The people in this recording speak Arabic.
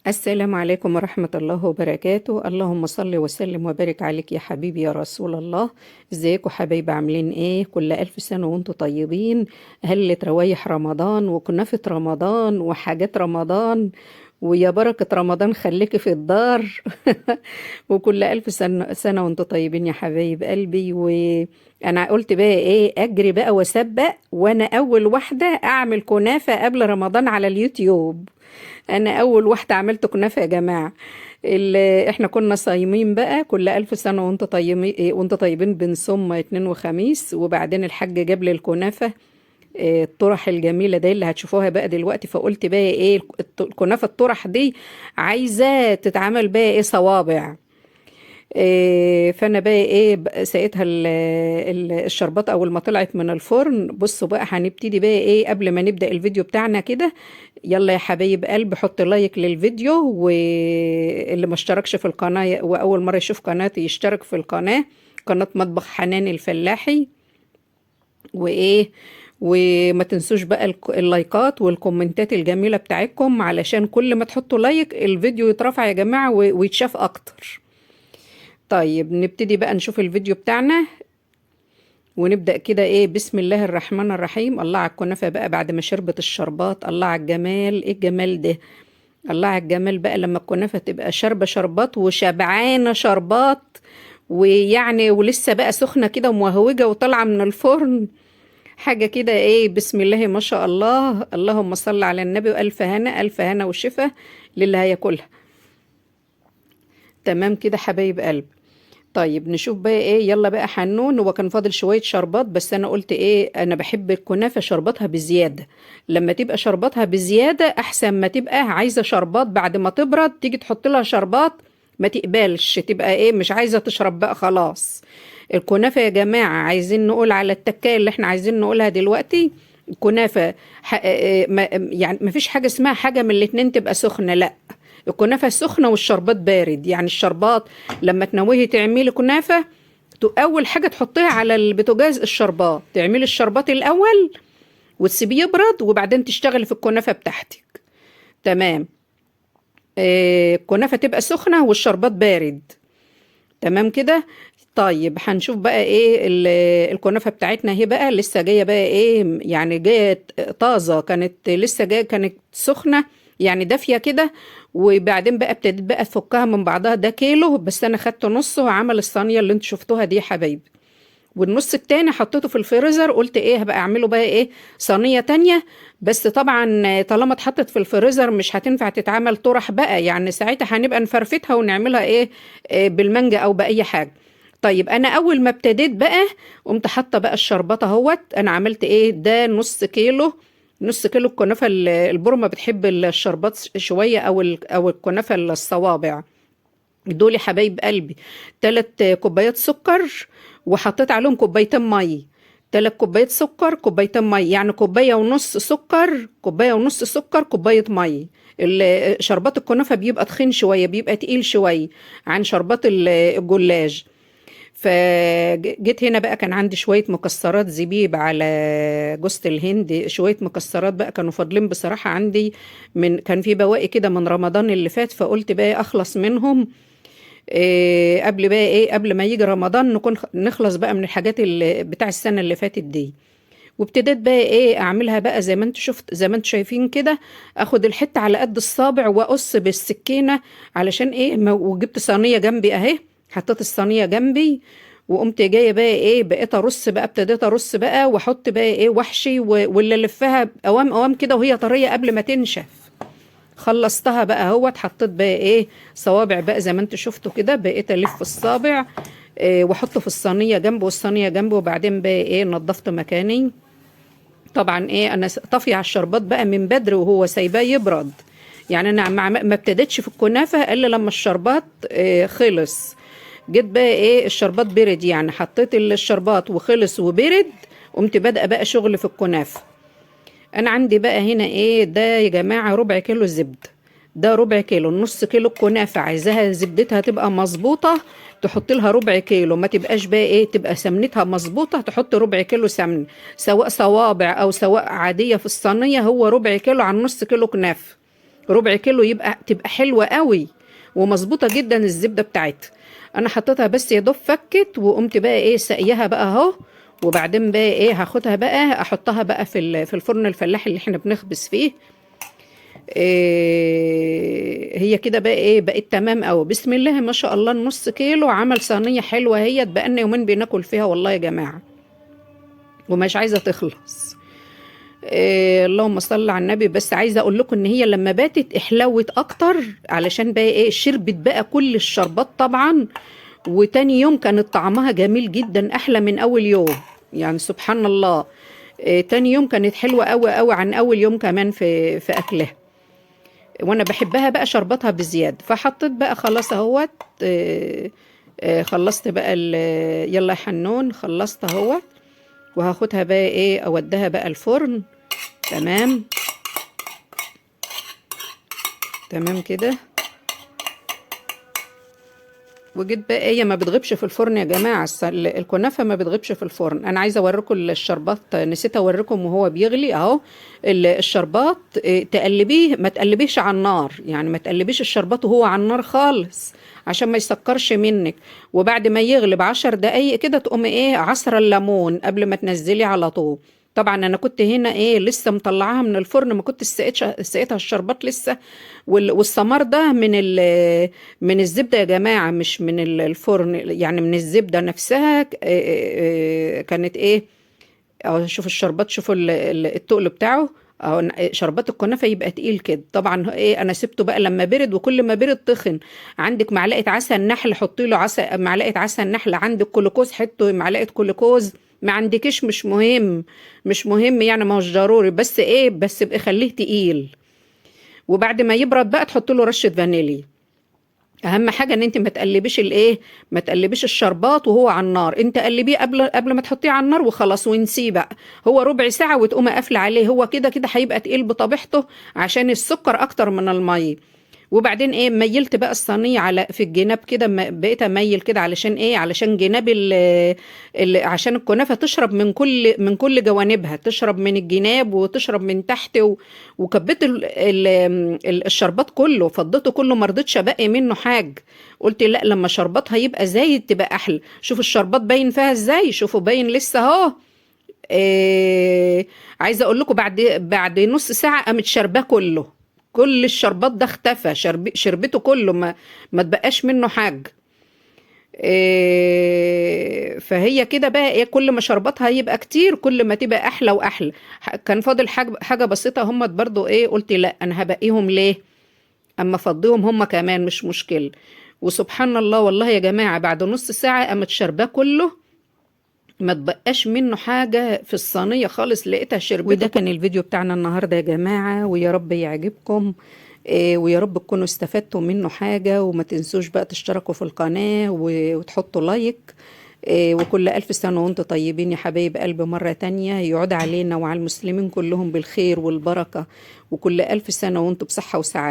السلام عليكم ورحمة الله وبركاته. اللهم صل وسلم وبارك عليك يا حبيبي يا رسول الله. ازيكم حبايبي؟ عاملين ايه؟ كل ألف سنة وانتم طيبين. هلت روايح رمضان وكنافة رمضان وحاجات رمضان، ويا بركة رمضان خليكي في الدار. وكل ألف سنة وانتم طيبين يا حبايب قلبي. وأنا قلت بقى ايه، أجري بقى وأسبق، وأنا أول واحدة أعمل كنافة قبل رمضان على اليوتيوب. انا اول واحده عملت كنافه يا جماعه. احنا كنا صايمين بقى، كل الف سنه وانت طيبين، وانت طيبين، بنصوم اتنين وخميس، وبعدين الحاج جاب لي الكنافه، الطرح الجميله دي اللي هتشوفوها بقى دلوقتي. فقلت بقى ايه، الكنافه الطرح دي عايزه تتعمل بقى ايه، صوابع. فانا بقى ايه، سقيتها الشربات اول ما طلعت من الفرن. بصوا بقى، هنبتدي بقى ايه قبل ما نبدأ الفيديو بتاعنا كده. يلا يا حبايب قلب، حط لايك للفيديو، واللي ما اشتركش في القناة واول مرة يشوف قناتي يشترك في القناة، قناة مطبخ حنان الفلاحي. وايه، وما تنسوش بقى اللايكات والكومنتات الجميلة بتاعتكم، علشان كل ما تحطوا لايك الفيديو يترفع يا جماعة ويتشاف اكتر. طيب نبتدي بقى نشوف الفيديو بتاعنا، ونبدأ كده ايه. بسم الله الرحمن الرحيم. الله على الكنافة بقى بعد ما شربت الشربات، الله على الجمال، ايه الجمال ده! الله على الجمال بقى لما الكنافة تبقى شاربة شربات وشبعانة شربات، ويعني ولسه بقى سخنة كده وموهوجة وطالعة من الفرن. حاجة كده ايه، بسم الله ما شاء الله. اللهم صل على النبي، وألف هنا ألف هنا وشفا للي هياكلها. تمام كده حبايب قلب. طيب نشوف بقى ايه. يلا بقى حنون، هو كان فاضل شوية شربات، بس انا قلت ايه، انا بحب الكنافة شرباتها بزيادة. لما تبقى شرباتها بزيادة احسن ما تبقى عايزة شربات بعد ما تبرد تيجي تحط لها شربات ما تقبلش، تبقى ايه مش عايزة تشرب بقى خلاص. الكنافة يا جماعة عايزين نقول على التكاية اللي احنا عايزين نقولها دلوقتي. الكنافة يعني ما فيش حاجة اسمها حاجة من الاتنين تبقى سخنة، لا. الكنافة سخنة والشربات بارد. يعني الشربات لما تنوهي تعملي كنافة، أول حاجة تحطيها على البوتاجاز الشربات، تعملي الشربات الأول وتسيبيه يبرد، وبعدين تشتغلي في الكنافة بتاعتك. تمام. الكنافة تبقى سخنة والشربات بارد. تمام كده. طيب هنشوف بقى ايه الكنافة بتاعتنا اهي بقى لسه جاية بقى ايه، يعني جاية طازة، كانت لسه جاية، كانت سخنة يعني دافية كده. وبعدين بقى ابتديت بقى افكها من بعضها. ده كيلو بس انا خدت نصه وعمل الصينية اللي انتوا شفتوها دي يا حبايبي، والنص التاني حطيته في الفريزر. قلت ايه، هبقى اعمله بقى ايه، صينية تانية. بس طبعا طالما اتحطت في الفريزر مش هتنفع تتعمل طرح بقى، يعني ساعتها هنبقى نفرفتها ونعملها ايه، بالمانجا او باي حاجة. طيب انا اول ما ابتديت بقى قمت حاطه بقى الشربات اهوت. انا عملت ايه، ده نص كيلو. نص كيلو الكنافه البرمه بتحب الشربات شويه، او الكنافه الصوابع. دول يا حبايب قلبي 3 كوبايات سكر، وحطيت عليهم كوبايتين مي. 3 كوبايات سكر كوبايتين مي، يعني كوبايه ونص سكر كوبايه ونص سكر كوبايه مي. شربات الكنافه بيبقى تخين شويه، بيبقى تقيل شويه عن شربات الجلاج. فجيت هنا بقى، كان عندي شوية مكسرات زبيب على جوزة الهند، شوية مكسرات بقى كانوا فاضلين بصراحة عندي، كان في بواقي كده من رمضان اللي فات، فقلت بقى أخلص منهم. قبل بقى إيه، قبل ما يجي رمضان نكون نخلص بقى من الحاجات اللي بتاع السنة اللي فاتت دي. وابتديت بقى ايه اعملها بقى زي ما انتوا زي ما انتوا شايفين كده. اخد الحته على قد الصابع واقص بالسكينه، علشان ايه، وجبت صينيه جنبي اهي، حطيت الصينيه جنبي. وقمت جايه بقى ايه، بقيت ارص بقى، ابتديت ارص بقى واحط بقى ايه وحشي، واللي الفها اوام اوام كده وهي طريه قبل ما تنشف. خلصتها بقى اهوت، حطيت بقى ايه صوابع بقى زي ما انتوا شفتوا كده، بقيت الف الصابع واحطه في الصينيه جنبه والصينيه جنبه. وبعدين بقى ايه نضفت مكاني. طبعا ايه انا طافيه على الشربات بقى من بدري وهو سايباه يبرد. يعني انا ما ابتديتش في الكنافه الا لما الشربات خلص. جيت بقى ايه الشربات برد، يعني حطيت الشربات وخلص وبرد، قمت بادئه بقى شغل في الكنافه. انا عندي بقى هنا ايه ده يا جماعه، ربع كيلو زبده. ده ربع كيلو، نص كيلو الكنافه عايزاها زبدتها تبقى مظبوطه، تحط لها ربع كيلو. ما تبقاش بقى ايه، تبقى سمنتها مظبوطه، تحط ربع كيلو سمن، سواء صوابع او سواء عاديه في الصينيه، هو ربع كيلو عن نص كيلو كنافه. ربع كيلو تبقى حلوة قوي ومظبوطة جدا الزبدة بتاعتها. انا حطيتها بس يا دوب فكت، وقمت بقى ايه سقيها بقى اهو. وبعدين بقى ايه هاخدها بقى احطها بقى في الفرن الفلاحي اللي احنا بنخبز فيه. إيه هي كده بقى ايه بقت تمام قوي. بسم الله ما شاء الله، النص كيلو عمل صينية حلوة، هي بقالنا يومين بناكل فيها والله يا جماعة، ومش عايزة تخلص. إيه اللهم صل على النبي. بس عايزه اقول لكم ان هي لما باتت احلوت اكتر، علشان بقى ايه شربت بقى كل الشربات طبعا. وتاني يوم كانت طعمها جميل جدا، احلى من اول يوم. يعني سبحان الله. إيه تاني يوم كانت حلوه قوي قوي عن اول يوم كمان في اكلها. وانا بحبها بقى شربتها بزياده، فحطيت بقى خلاص اهوت. إيه خلصت بقى يلا يا حنون خلصت اهوت. وهاخدها بقى ايه اودها بقى الفرن. تمام. تمام كده. وجيت بقى هي ما بتغيبش في الفرن يا جماعه، الكنافه ما بتغيبش في الفرن. انا عايزه اوريكم الشربات، نسيت اوريكم وهو بيغلي اهو. الشربات تقلبيه، ما تقلبيش على النار، يعني ما تقلبيش الشربات وهو على النار خالص عشان ما يسكرش منك. وبعد ما يغلب 10 دقايق كده تقومي ايه عصره الليمون قبل ما تنزلي على طول. طبعا انا كنت هنا ايه لسه مطلعاها من الفرن، ما كنت سقيتها الشربات لسه. والثمار ده من الزبدة يا جماعة، مش من الفرن، يعني من الزبدة نفسها. كانت ايه اهو. شوف الشربات، شوفوا التقل بتاعه اهو. شربات الكنافه يبقى تقيل كده. طبعا ايه انا سبته بقى لما برد، وكل ما برد تخن. عندك معلقه عسل نحل حطي له معلقه عسل نحل. عندك كلوكوز حطي معلقه كلوكوز. ما عندكش مش مهم. مش مهم يعني، ما هوش ضروري، بس ايه بس ابقى خليه تقيل. وبعد ما يبرد بقى تحط له رشه فانيليا. اهم حاجه ان انت ما تقلبيش الايه، ما تقلبيش الشربات وهو على النار. انت قلبيه قبل ما تحطيه على النار وخلاص، ونسيه بقى هو ربع ساعه وتقومي قافله عليه. هو كده كده هيبقى تقيل بطبيعته عشان السكر اكتر من الميه. وبعدين ايه ميلت بقى الصينيه على في الجناب كده، بقيت اميل كده علشان ايه علشان جناب عشان الكنافه تشرب من كل جوانبها، تشرب من الجناب وتشرب من تحت. وكبيت الشربات كله، فضيته كله، ما رضيتش ابقي منه حاجه. قلت لا لما شرباتها يبقى زايد تبقى احلى. شوفوا الشربات باين فيها ازاي، شوفوا باين لسه اهو. عايزه اقول لكم بعد نص ساعه قامت شرباه كله. كل الشربات ده اختفى، شربته كله، ما تبقاش منه حاجه. فهي كده بقى ايه كل ما شربتها يبقى كتير كل ما تبقى احلى واحلى. كان فاضل حاجه بسيطه، هم برضو ايه قلت لا انا هبقيهم ليه اما افضيهم هم كمان مش مشكله. وسبحان الله والله يا جماعه بعد نص ساعه قامت شرباه كله، ما تبقاش منه حاجة في الصينية خالص، لقيتها شربته. وده كان الفيديو بتاعنا النهاردة يا جماعة، ويا رب يعجبكم. ويا رب تكونوا استفدتوا منه حاجة. وما تنسوش بقى تشتركوا في القناة وتحطوا لايك. وكل ألف سنة وانتم طيبين يا حبايب قلبي مرة تانية. يعود علينا وعلى المسلمين كلهم بالخير والبركة. وكل ألف سنة وانتم بصحة وسعادة.